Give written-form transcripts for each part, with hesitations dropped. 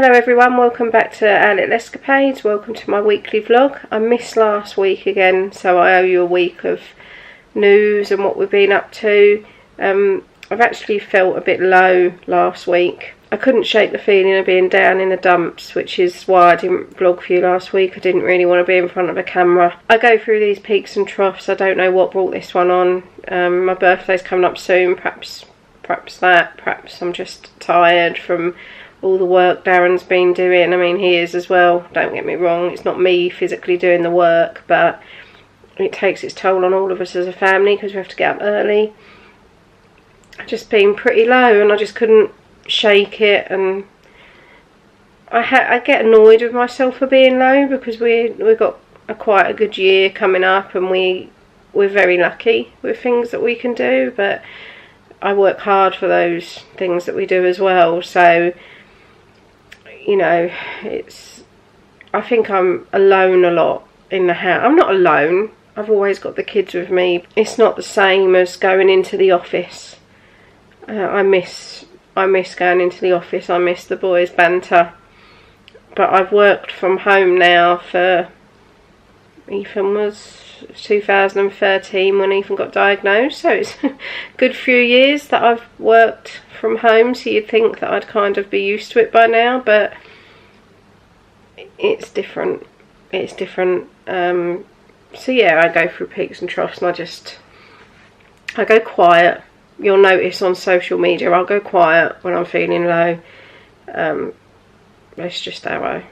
Hello everyone, welcome back to our little escapades. Welcome to my weekly vlog. I missed last week again, so I owe you a week of news and what we've been up to. I've actually felt a bit low last week. I couldn't shake the feeling of being down in the dumps, which is why I didn't vlog for you last week. I didn't really want to be in front of a camera. I go through these peaks and troughs. I don't know what brought this one on. My birthday's coming up soon. Perhaps I'm just tired from all the work Darren's been doing. I mean, he is as well, don't get me wrong. It's not me physically doing the work, but it takes its toll on all of us as a family because we have to get up early. I've just been pretty low and I just couldn't shake it, and I get annoyed with myself for being low because we've got quite a good year coming up, and we're very lucky with things that we can do, but I work hard for those things that we do as well. So, you know, I think I'm alone a lot in the house. I'm not alone. I've always got the kids with me. It's not the same as going into the office. I miss going into the office. I miss the boys' banter. But I've worked from home now for, Ethan was 2013 when Ethan got diagnosed, so it's a good few years that I've worked from home, so you'd think that I'd kind of be used to it by now, but it's different. It's different. So yeah, I go through peaks and troughs, and I go quiet. You'll notice on social media I'll go quiet when I'm feeling low. That's just how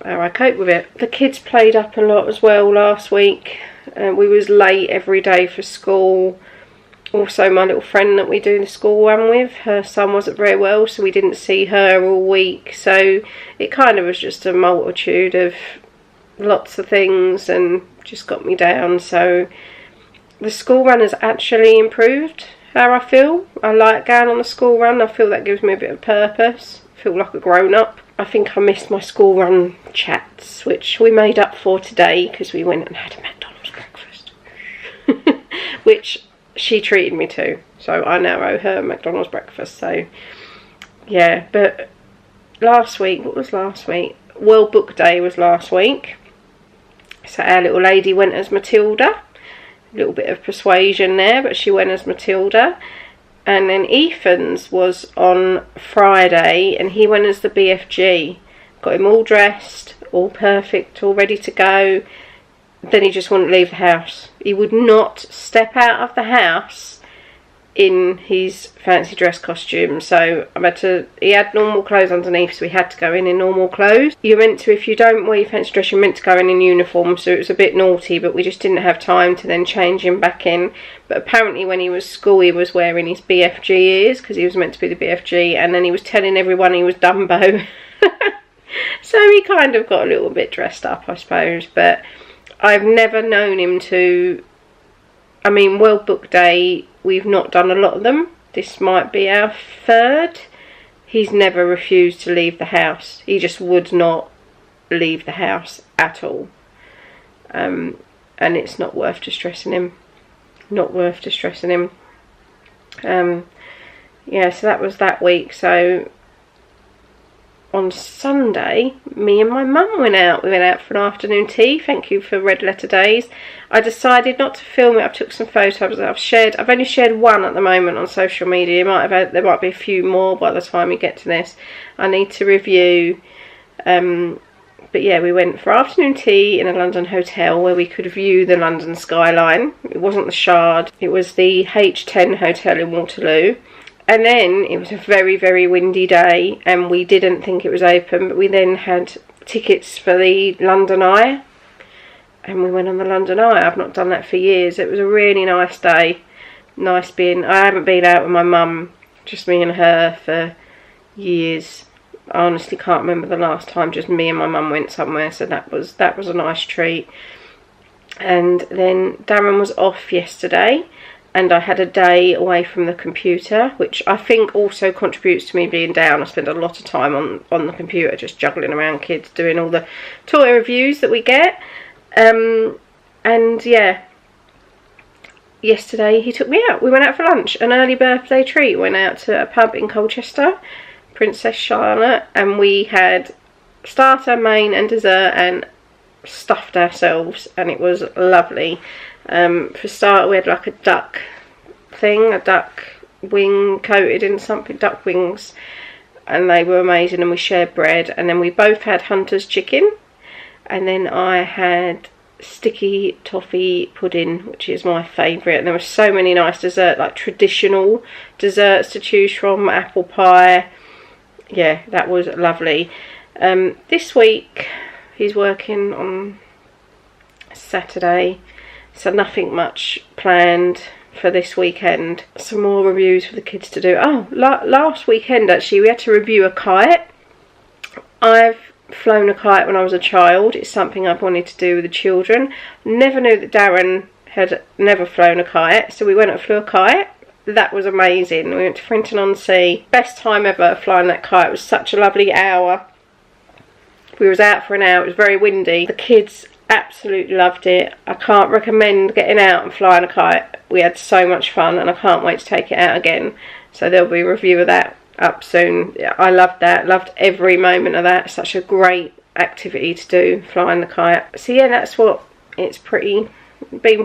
I cope with it. The kids played up a lot as well last week. We was late every day for school. Also, my little friend that we do the school run with, her son wasn't very well, so we didn't see her all week. So it kind of was just a multitude of lots of things and just got me down. So the school run has actually improved how I feel. I like going on the school run. I feel that gives me a bit of purpose. I feel like a grown-up. I think I missed my school run chats, which we made up for today because we went and had a McDonald's breakfast. Which she treated me to. So I now owe her McDonald's breakfast. So, yeah. But last week, what was last week? World Book Day was last week. So our little lady went as Matilda. A little bit of persuasion there, but she went as Matilda. And then Ethan's was on Friday, and he went as the BFG. Got him all dressed, all perfect, all ready to go. Then he just wouldn't leave the house. He would not step out of the house in his fancy dress costume. So he had normal clothes underneath, so we had to go in normal clothes. You're meant to, if you don't wear your fancy dress, you're meant to go in uniform, so it was a bit naughty, but we just didn't have time to then change him back in. But apparently when he was school, he was wearing his BFG ears, because he was meant to be the BFG, and then he was telling everyone he was Dumbo. So he kind of got a little bit dressed up, I suppose, but I've never known him to... I mean, World Book Day, we've not done a lot of them. This might be our third. He's never refused to leave the house. He just would not leave the house at all. And it's not worth distressing him. Not worth distressing him. Yeah, so that was that week. So on Sunday, me and my mum went out. We went out for an afternoon tea. Thank you for Red Letter Days. I decided not to film it. I took some photos. I've only shared one at the moment on social media. There might be a few more by the time we get to this. I need to review. But yeah, we went for afternoon tea in a London hotel where we could view the London skyline. It wasn't the Shard. It was the H10 hotel in Waterloo. And then it was a very, very windy day, and we didn't think it was open, but we then had tickets for the London Eye, and we went on the London Eye. I've not done that for years. It was a really nice day. Nice being... I haven't been out with my mum, just me and her, for years. I honestly can't remember the last time just me and my mum went somewhere, so that was a nice treat. And then Darren was off yesterday, and I had a day away from the computer, which I think also contributes to me being down. I spend a lot of time on the computer just juggling around kids, doing all the toy reviews that we get. And yeah, yesterday he took me out. We went out for lunch, an early birthday treat. Went out to a pub in Colchester Princess Charlotte, and we had starter, main and dessert, and stuffed ourselves, and it was lovely. For starter, we had like a duck thing, a duck wing coated in something, duck wings, and they were amazing, and we shared bread. And then we both had Hunter's chicken, and then I had sticky toffee pudding, which is my favourite. And there were so many nice desserts, like traditional desserts to choose from, apple pie. Yeah, that was lovely. This week he's working on Saturday, so nothing much planned for this weekend. Some more reviews for the kids to do. Oh, last weekend actually we had to review a kite. I've flown a kite when I was a child. It's something I've wanted to do with the children. Never knew that Darren had never flown a kite, so we went and flew a kite. That was amazing. We went to Frinton-on-Sea. Best time ever flying that kite. It was such a lovely hour. We was out for an hour. It was very windy. The kids absolutely loved it. I can't recommend getting out and flying a kite. We had so much fun, and I can't wait to take it out again. So there'll be a review of that up soon. I loved that. Loved every moment of that. Such a great activity to do, flying the kite. So yeah, that's what it's been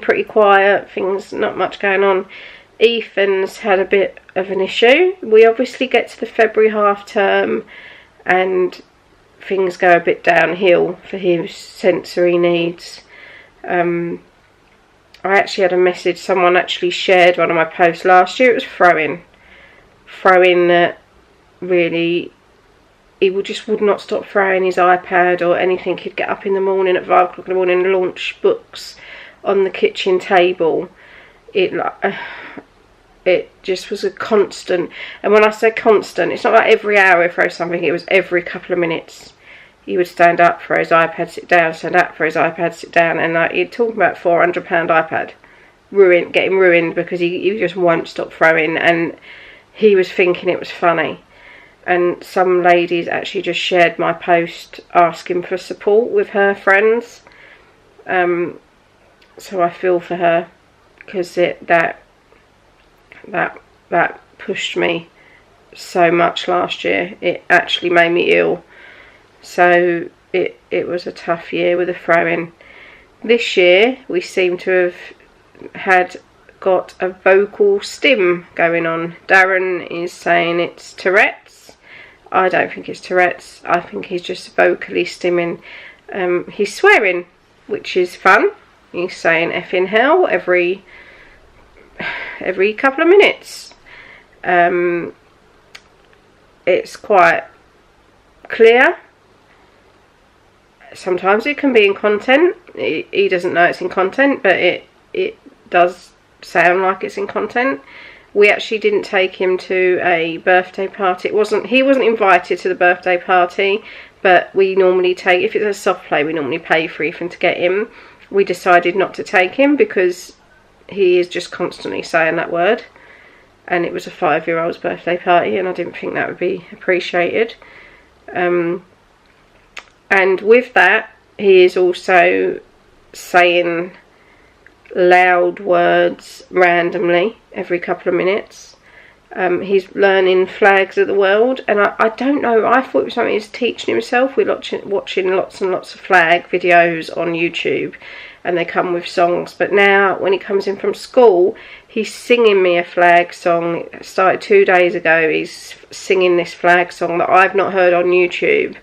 pretty quiet. Things not much going on. Ethan's had a bit of an issue. We obviously get to the February half term and things go a bit downhill for his sensory needs. I actually had a message, someone actually shared one of my posts last year. It was throwing that really, he would not stop throwing his iPad or anything. He'd get up in the morning at 5 o'clock in the morning and launch books on the kitchen table. It just was a constant, and when I say constant, it's not like every hour he throws something. It was every couple of minutes. He would stand up for his iPad, sit down, stand up for his iPad, sit down, and he'd talk about £400 iPad getting ruined because he just won't stop throwing, and he was thinking it was funny. And some ladies actually just shared my post asking for support with her friends. So I feel for her, because that pushed me so much last year. It actually made me ill. So it was a tough year with the throwing. This year we seem to have got a vocal stim going on. Darren is saying it's Tourettes. I don't think it's Tourettes. I think he's just vocally stimming. He's swearing, which is fun. He's saying effing hell every couple of minutes. It's quite clear. Sometimes it can be in content. He doesn't know it's in content, but it does sound like it's in content. We actually didn't take him to a birthday party. He wasn't invited to the birthday party, but we normally take, if it's a soft play, we normally pay for Ethan to get him. We decided not to take him because he is just constantly saying that word, and it was a 5-year-old's birthday party, and I didn't think that would be appreciated. And with that, he is also saying loud words randomly every couple of minutes. He's learning flags of the world, and I don't know, I thought it was something he's teaching himself. We're watching lots and lots of flag videos on YouTube, and they come with songs. But now, when he comes in from school, he's singing me a flag song. It started 2 days ago. He's singing this flag song that I've not heard on YouTube.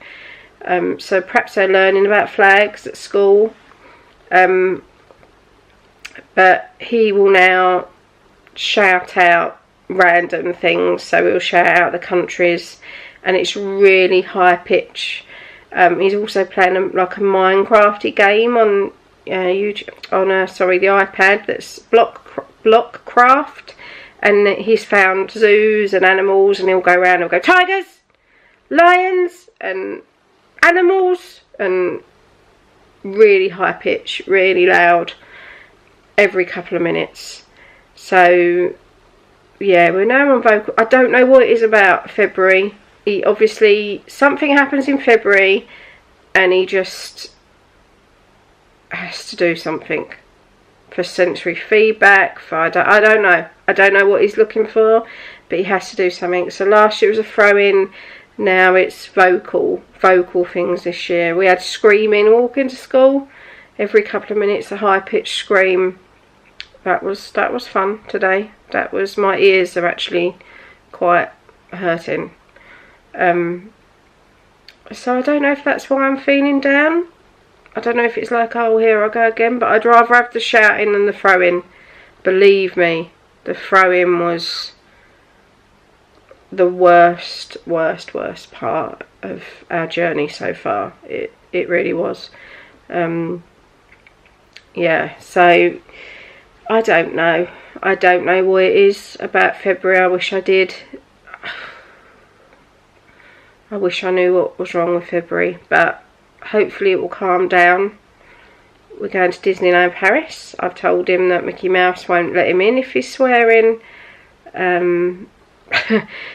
So perhaps they're learning about flags at school. But he will now shout out random things. So he'll shout out the countries, and it's really high pitch. He's also playing like a Minecrafty game on YouTube, the iPad, that's Blockcraft, and he's found zoos and animals, and he'll go around and go tigers, lions, and animals, and really high pitch, really loud, every couple of minutes. So yeah, we're now on vocal. I don't know what it is about February. Obviously something happens in February, and he just has to do something for sensory feedback. I don't know what he's looking for, but but he has to do something. So last year it was a throw-in, now it's vocal things this year. We had screaming walking to school. Every couple of minutes a high-pitched scream. That was fun today. My ears are actually quite hurting. So I don't know if that's why I'm feeling down. I don't know if it's like, oh, here I go again, but I'd rather have the shouting than the throwing. Believe me, the throwing was the worst part of our journey so far. It really was. Yeah, so I don't know what it is about February. I wish I did. I wish I knew what was wrong with February, but hopefully it will calm down. We're going to Disneyland Paris. I've told him that Mickey Mouse won't let him in if he's swearing.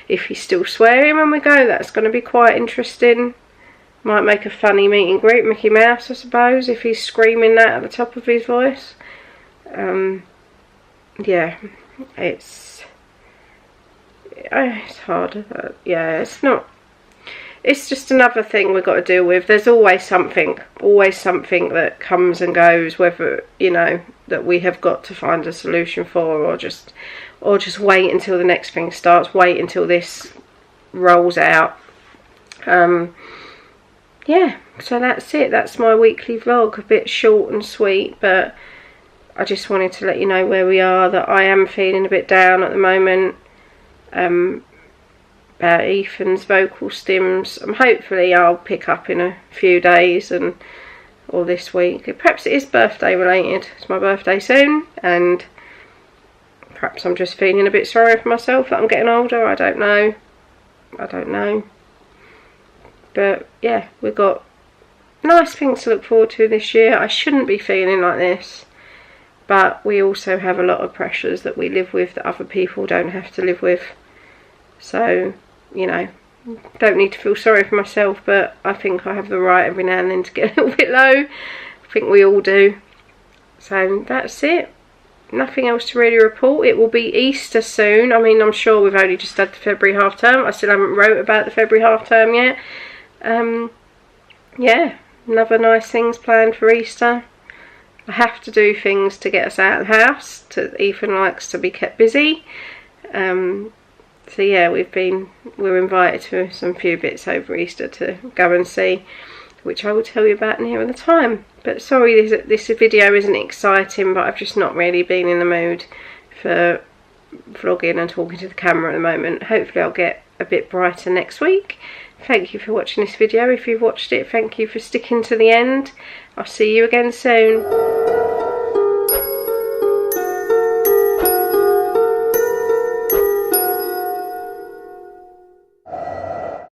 If he's still swearing when we go, that's going to be quite interesting. Might make a funny meet and greet, Mickey Mouse, I suppose, if he's screaming that at the top of his voice. Yeah, it's hard. Yeah, it's just another thing we've got to deal with. There's always something that comes and goes, whether, you know, that we have got to find a solution for, or just wait until the next thing starts, wait until this rolls out. Yeah, so that's it. That's my weekly vlog, a bit short and sweet, but I just wanted to let you know where we are, that I am feeling a bit down at the moment. About Ethan's vocal stims. Hopefully I'll pick up in a few days or this week. Perhaps it is birthday related. It's my birthday soon, and perhaps I'm just feeling a bit sorry for myself that I'm getting older. I don't know. But yeah, we've got nice things to look forward to this year. I shouldn't be feeling like this, but we also have a lot of pressures that we live with that other people don't have to live with. So, you know, don't need to feel sorry for myself, but I think I have the right every now and then to get a little bit low. I think we all do. So that's it. Nothing else to really report. It will be Easter soon. I mean, I'm sure we've only just had the February half term. I still haven't wrote about the February half term yet. Yeah, another nice things planned for Easter. I have to do things to get us out of the house. Ethan likes to be kept busy. So yeah, we're invited to some few bits over Easter to go and see, which I will tell you about nearer the time. But sorry this video isn't exciting, but I've just not really been in the mood for vlogging and talking to the camera at the moment. Hopefully I'll get a bit brighter next week. Thank you for watching this video. If you've watched it, thank you for sticking to the end. I'll see you again soon.